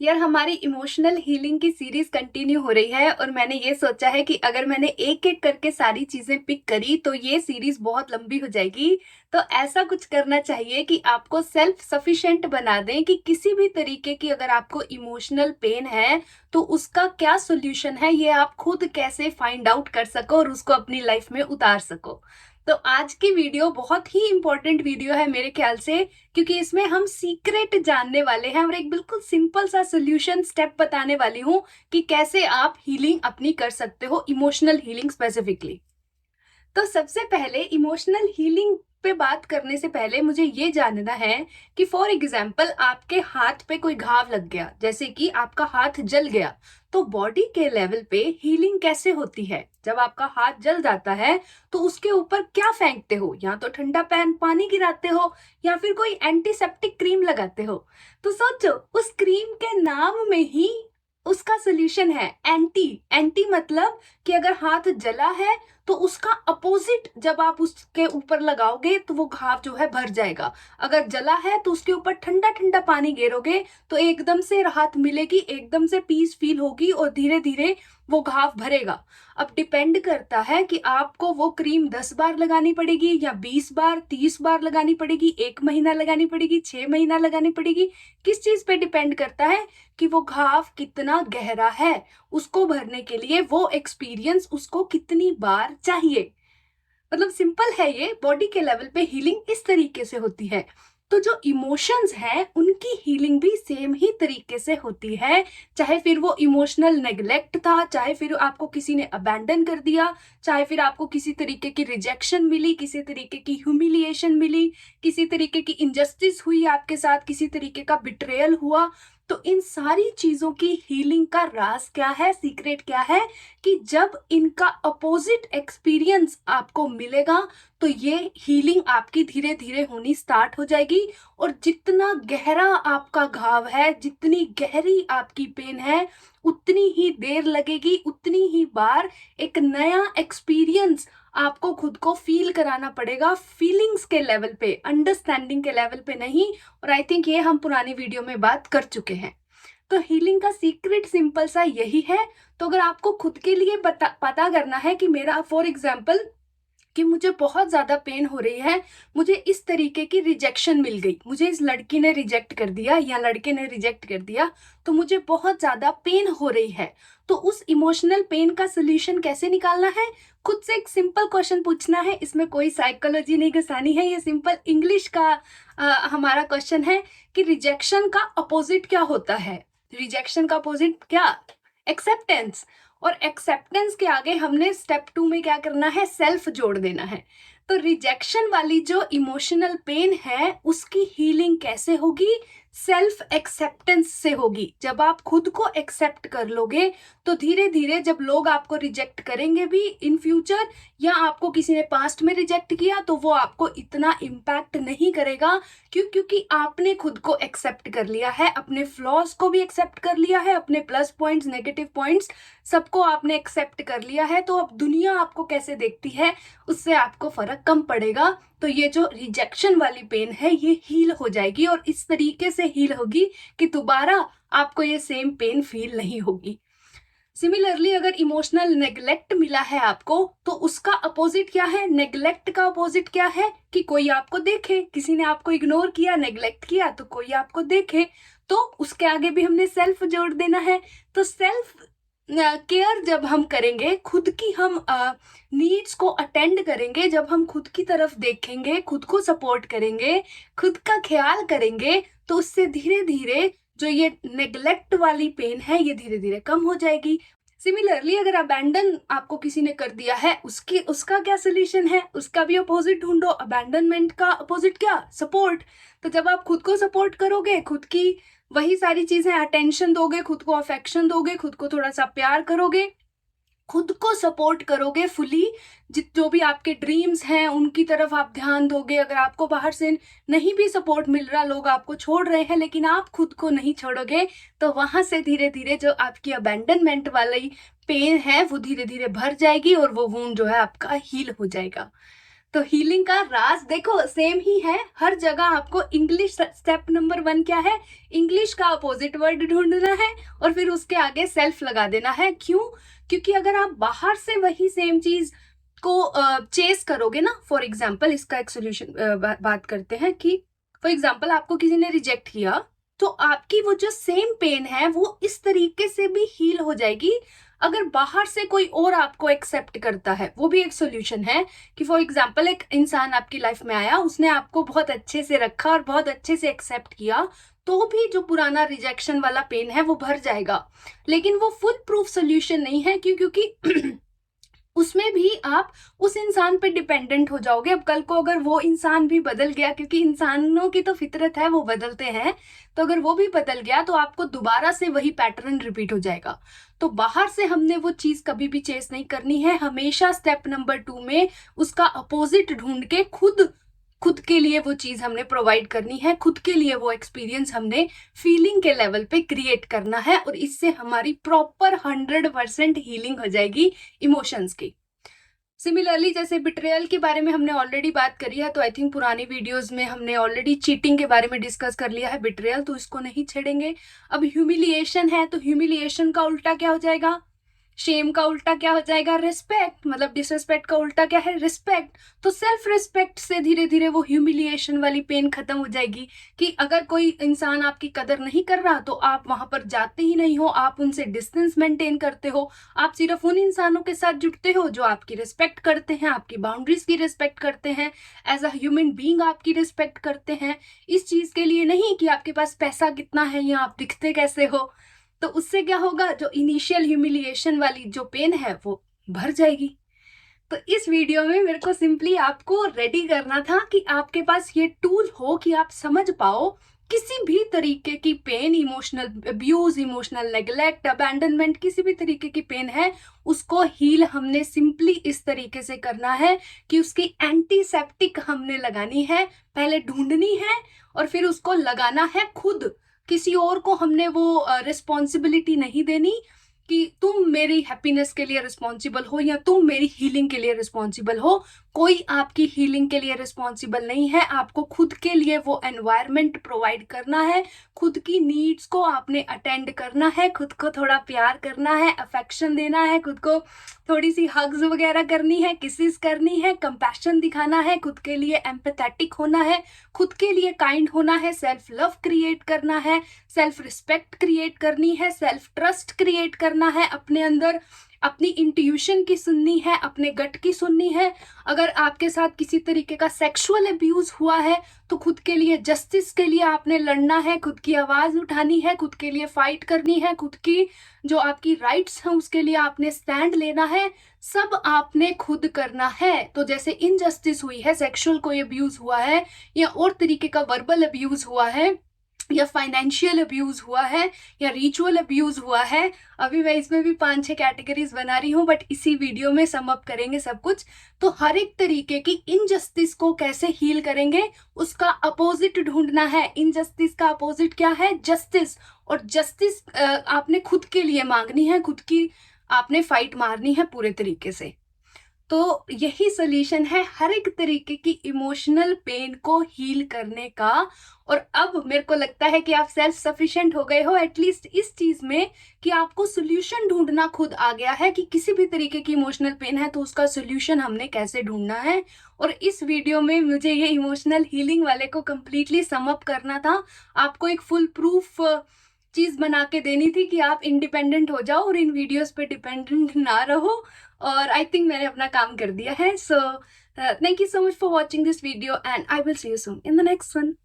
यार हमारी emotional healing की सीरीज कंटिन्यू हो रही है और मैंने ये सोचा है कि अगर मैंने एक एक करके सारी चीजें पिक करी तो ये सीरीज बहुत लंबी हो जाएगी। तो ऐसा कुछ करना चाहिए कि आपको सेल्फ सफिशिएंट बना दें कि किसी भी तरीके की अगर आपको इमोशनल पेन है तो उसका क्या सोल्यूशन है, ये आप खुद कैसे फाइंड आउट कर सको और उसको अपनी लाइफ में उतार सको। तो आज की वीडियो बहुत ही इंपॉर्टेंट वीडियो है मेरे ख्याल से, क्योंकि इसमें हम सीक्रेट जानने वाले हैं और एक बिल्कुल सिंपल सा सोल्यूशन स्टेप बताने वाली हूँ कि कैसे आप हीलिंग अपनी कर सकते हो, इमोशनल हीलिंग स्पेसिफिकली। तो सबसे पहले इमोशनल हीलिंग पे बात करने से पहले मुझे ये जानना है कि फॉर एग्जाम्पल आपके हाथ पे कोई घाव लग गया, जैसे कि आपका हाथ जल गया, तो बॉडी के लेवल पे हीलिंग कैसे होती है? जब आपका हाथ जल जाता है तो उसके ऊपर क्या फेंकते हो? या तो ठंडा पानी गिराते हो या फिर कोई एंटीसेप्टिक क्रीम लगाते हो। तो सोचो, उस क्रीम के नाम में ही उसका सोल्यूशन है एंटी। एंटी मतलब कि अगर हाथ जला है तो उसका अपोजिट जब आप उसके ऊपर लगाओगे तो वो घाव जो है भर जाएगा। अगर जला है तो उसके ऊपर ठंडा ठंडा पानी गिरोगे तो एकदम से राहत मिलेगी, एकदम से पीस फील होगी और धीरे धीरे वो घाव भरेगा। अब डिपेंड करता है कि आपको वो क्रीम 10 बार लगानी पड़ेगी या 20 बार, 30 बार लगानी पड़ेगी, 1 महीना लगानी पड़ेगी, 6 महीना लगानी पड़ेगी। किस चीज पे डिपेंड करता है कि वो घाव कितना गहरा है, उसको भरने के लिए वो एक्सपीरियंस उसको कितनी बार चाहिए। मतलब सिंपल है, ये बॉडी के लेवल पे हीलिंग इस तरीके से होती है। तो जो इमोशंस हैं उनकी हीलिंग भी सेम ही तरीके से होती है। चाहे फिर वो इमोशनल नेग्लेक्ट था, चाहे फिर आपको किसी ने अबैंडन कर दिया, चाहे फिर आपको किसी तरीके की रिजेक्शन मिली, किसी तरीके की ह्यूमिलिएशन मिली, किसी तरीके की इनजस्टिस हुई आपके साथ, किसी तरीके का बिट्रेयल हुआ। तो इन सारी चीजों की हीलिंग का राज क्या है, सीक्रेट क्या है? कि जब इनका अपोजिट एक्सपीरियंस आपको मिलेगा तो ये हीलिंग आपकी धीरे धीरे होनी स्टार्ट हो जाएगी। और जितना गहरा आपका घाव है, जितनी गहरी आपकी पेन है, उतनी ही देर लगेगी, उतनी ही बार एक नया एक्सपीरियंस आपको खुद को फील कराना पड़ेगा, फीलिंग्स के लेवल पे, अंडरस्टैंडिंग के लेवल पे नहीं। और आई थिंक ये हम पुरानी वीडियो में बात कर चुके हैं। तो हीलिंग का सीक्रेट सिंपल सा यही है। तो अगर आपको खुद के लिए पता करना है कि मेरा फॉर एग्जाम्पल कि मुझे बहुत ज्यादा पेन हो रही है, मुझे इस तरीके की रिजेक्शन मिल गई, मुझे इस लड़की ने रिजेक्ट कर दिया या लड़के ने रिजेक्ट कर दिया, तो मुझे बहुत ज्यादा पेन हो रही है। तो उस इमोशनल पेन का सोल्यूशन कैसे निकालना है? खुद से एक सिंपल क्वेश्चन पूछना है, इसमें कोई साइकोलॉजी नहीं घुसानी है, ये सिंपल इंग्लिश का हमारा क्वेश्चन है कि रिजेक्शन का अपोजिट क्या होता है? रिजेक्शन का अपोजिट क्या? एक्सेप्टेंस। और एक्सेप्टेंस के आगे हमने स्टेप 2 में क्या करना है? सेल्फ जोड़ देना है। तो रिजेक्शन वाली जो इमोशनल पेन है उसकी हीलिंग कैसे होगी? सेल्फ एक्सेप्टेंस से होगी। जब आप खुद को एक्सेप्ट कर लोगे तो धीरे धीरे जब लोग आपको रिजेक्ट करेंगे भी इन फ्यूचर, या आपको किसी ने पास्ट में रिजेक्ट किया, तो वो आपको इतना इम्पैक्ट नहीं करेगा। क्योंकि आपने खुद को एक्सेप्ट कर लिया है, अपने फ्लॉज को भी एक्सेप्ट कर लिया है, अपने प्लस पॉइंट्स, नेगेटिव पॉइंट्स, सबको आपने एक्सेप्ट कर लिया है। तो अब दुनिया आपको कैसे देखती है उससे आपको फर्क कम पड़ेगा। तो ये जो रिजेक्शन वाली पेन है ये हील हो जाएगी और इस तरीके से हील होगी कि दोबारा आपको ये सेम पेन फील नहीं होगी। सिमिलरली अगर इमोशनल नेग्लेक्ट मिला है आपको तो उसका अपोजिट क्या है? नेग्लेक्ट का अपोजिट क्या है? कि कोई आपको देखे, किसी ने आपको इग्नोर किया, नेग्लेक्ट किया, तो कोई आपको देखे। तो उसके आगे भी हमने सेल्फ जोड़ देना है। तो सेल्फ केयर जब हम करेंगे, खुद की हम नीड्स को अटेंड करेंगे, जब हम खुद की तरफ देखेंगे, खुद को सपोर्ट करेंगे, खुद का ख्याल करेंगे, तो उससे धीरे धीरे जो ये नेग्लेक्ट वाली पेन है ये धीरे धीरे कम हो जाएगी। सिमिलरली अगर अबैंडन आपको किसी ने कर दिया है, उसका क्या सोल्यूशन है? उसका भी अपोजिट ढूंढो। अबैंडनमेंट का अपोजिट क्या? सपोर्ट। तो जब आप खुद को सपोर्ट करोगे, खुद की वही सारी चीजें, अटेंशन दोगे, खुद को अफेक्शन दोगे, खुद को थोड़ा सा प्यार करोगे, खुद को सपोर्ट करोगे फुली, जो भी आपके ड्रीम्स हैं उनकी तरफ आप ध्यान दोगे। अगर आपको बाहर से नहीं भी सपोर्ट मिल रहा, लोग आपको छोड़ रहे हैं, लेकिन आप खुद को नहीं छोड़ोगे, तो वहां से धीरे धीरे जो आपकी अबैंडनमेंट वाली पेन है वो धीरे धीरे भर जाएगी और वो वूंड जो है आपका हील हो जाएगा। तो हीलिंग का राज देखो सेम ही है हर जगह। आपको इंग्लिश स्टेप नंबर 1 क्या है, इंग्लिश का अपोजिट वर्ड ढूंढना है और फिर उसके आगे सेल्फ लगा देना है। क्यों? क्योंकि अगर आप बाहर से वही सेम चीज को चेस करोगे ना, फॉर एग्जाम्पल इसका एक सोल्यूशन बात करते हैं कि फॉर एग्जाम्पल आपको किसी ने रिजेक्ट किया, तो आपकी वो जो सेम पेन है वो इस तरीके से भी हील हो जाएगी अगर बाहर से कोई और आपको एक्सेप्ट करता है। वो भी एक सोल्यूशन है कि फॉर एग्जाम्पल एक इंसान आपकी लाइफ में आया, उसने आपको बहुत अच्छे से रखा और बहुत अच्छे से एक्सेप्ट किया, तो भी जो पुराना रिजेक्शन वाला पेन है वो भर जाएगा। लेकिन वो फुल प्रूफ सोल्यूशन नहीं है। क्यों? क्योंकि उसमें भी आप उस इंसान पे डिपेंडेंट हो जाओगे। अब कल को अगर वो इंसान भी बदल गया, क्योंकि इंसानों की तो फितरत है वो बदलते हैं, तो अगर वो भी बदल गया तो आपको दोबारा से वही पैटर्न रिपीट हो जाएगा। तो बाहर से हमने वो चीज कभी भी चेस नहीं करनी है। हमेशा स्टेप नंबर 2 में उसका अपोजिट ढूंढ के खुद के लिए वो चीज हमने प्रोवाइड करनी है, खुद के लिए वो एक्सपीरियंस हमने फीलिंग के लेवल पे क्रिएट करना है, और इससे हमारी प्रॉपर 100% हीलिंग हो जाएगी इमोशंस की। सिमिलरली जैसे बिट्रेयल के बारे में हमने ऑलरेडी बात करी है, तो आई थिंक पुरानी वीडियोस में हमने ऑलरेडी चीटिंग के बारे में डिस्कस कर लिया है बिट्रेयल, तो इसको नहीं छेड़ेंगे। अब ह्यूमिलिएशन है, तो ह्यूमिलिएशन का उल्टा क्या हो जाएगा, शेम का उल्टा क्या हो जाएगा, रिस्पेक्ट। मतलब डिसरिस्पेक्ट का उल्टा क्या है, रिस्पेक्ट। तो सेल्फ रिस्पेक्ट से धीरे धीरे वो ह्यूमिलिएशन वाली पेन खत्म हो जाएगी कि अगर कोई इंसान आपकी कदर नहीं कर रहा तो आप वहां पर जाते ही नहीं हो, आप उनसे डिस्टेंस मेंटेन करते हो। आप सिर्फ उन इंसानों के साथ जुड़ते हो जो आपकी रिस्पेक्ट करते हैं, आपकी बाउंड्रीज की रिस्पेक्ट करते हैं, एज अ ह्यूमन बीइंग आपकी रिस्पेक्ट करते हैं। इस चीज के लिए नहीं कि आपके पास पैसा कितना है या आप दिखते कैसे हो। तो उससे क्या होगा, जो इनिशियल ह्यूमिलिएशन वाली जो पेन है वो भर जाएगी। तो इस वीडियो में मेरे को सिंपली आपको रेडी करना था कि आपके पास ये टूल हो कि आप समझ पाओ किसी भी तरीके की pain, emotional abuse, emotional neglect, abandonment, किसी भी तरीके की पेन है, उसको हील हमने सिंपली इस तरीके से करना है कि उसकी एंटीसेप्टिक हमने लगानी है, पहले ढूंढनी है और फिर उसको लगाना है खुद। किसी और को हमने वो रिस्पॉन्सिबिलिटी नहीं देनी कि तुम मेरी हैप्पीनेस के लिए रिस्पॉन्सिबल हो या तुम मेरी हीलिंग के लिए रिस्पॉन्सिबल हो। कोई आपकी हीलिंग के लिए रिस्पॉन्सिबल नहीं है। आपको खुद के लिए वो एनवायरनमेंट प्रोवाइड करना है, खुद की नीड्स को आपने अटेंड करना है, खुद को थोड़ा प्यार करना है, अफेक्शन देना है, खुद को थोड़ी सी हग्स वगैरह करनी है, किसेस करनी है, कंपैशन दिखाना है, खुद के लिए एम्पैथेटिक होना है, खुद के लिए काइंड होना है, सेल्फ लव क्रिएट करना है, सेल्फ रिस्पेक्ट क्रिएट करनी है, सेल्फ ट्रस्ट क्रिएट करना है अपने अंदर, अपनी इंट्यूशन की सुननी है, अपने गट की सुननी है। अगर आपके साथ किसी तरीके का सेक्सुअल अब्यूज हुआ है तो खुद के लिए जस्टिस के लिए आपने लड़ना है, खुद की आवाज उठानी है, खुद के लिए फाइट करनी है, खुद की जो आपकी राइट्स हैं उसके लिए आपने स्टैंड लेना है। सब आपने खुद करना है। तो जैसे इनजस्टिस हुई है, सेक्सुअल कोई अब्यूज हुआ है या और तरीके का वर्बल अब्यूज हुआ है या फाइनेंशियल अब्यूज हुआ है या रिचुअल अब्यूज हुआ है, अभी मैं इसमें भी 5-6 कैटेगरीज बना रही हूँ, बट इसी वीडियो में सम अप करेंगे सब कुछ। तो हर एक तरीके की इनजस्टिस को कैसे हील करेंगे, उसका अपोजिट ढूंढना है। इनजस्टिस का अपोजिट क्या है, जस्टिस। और जस्टिस आपने खुद के लिए मांगनी है, खुद की आपने फाइट मारनी है पूरे तरीके से। तो यही सोल्यूशन है हर एक तरीके की इमोशनल पेन को हील करने का। और अब मेरे को लगता है कि आप सेल्फ सफिशिएंट हो गए हो एटलीस्ट इस चीज में कि आपको सोल्यूशन ढूंढना खुद आ गया है कि किसी भी तरीके की इमोशनल पेन है तो उसका सोल्यूशन हमने कैसे ढूंढना है। और इस वीडियो में मुझे ये इमोशनल हीलिंग वाले को कंप्लीटली सम अप करना था, आपको एक फुल प्रूफ चीज बना के देनी थी कि आप इंडिपेंडेंट हो जाओ और इन वीडियोस पे डिपेंडेंट ना रहो। और आई थिंक मैंने अपना काम कर दिया है। So thank you so much for watching this video and I will see you soon in the next one.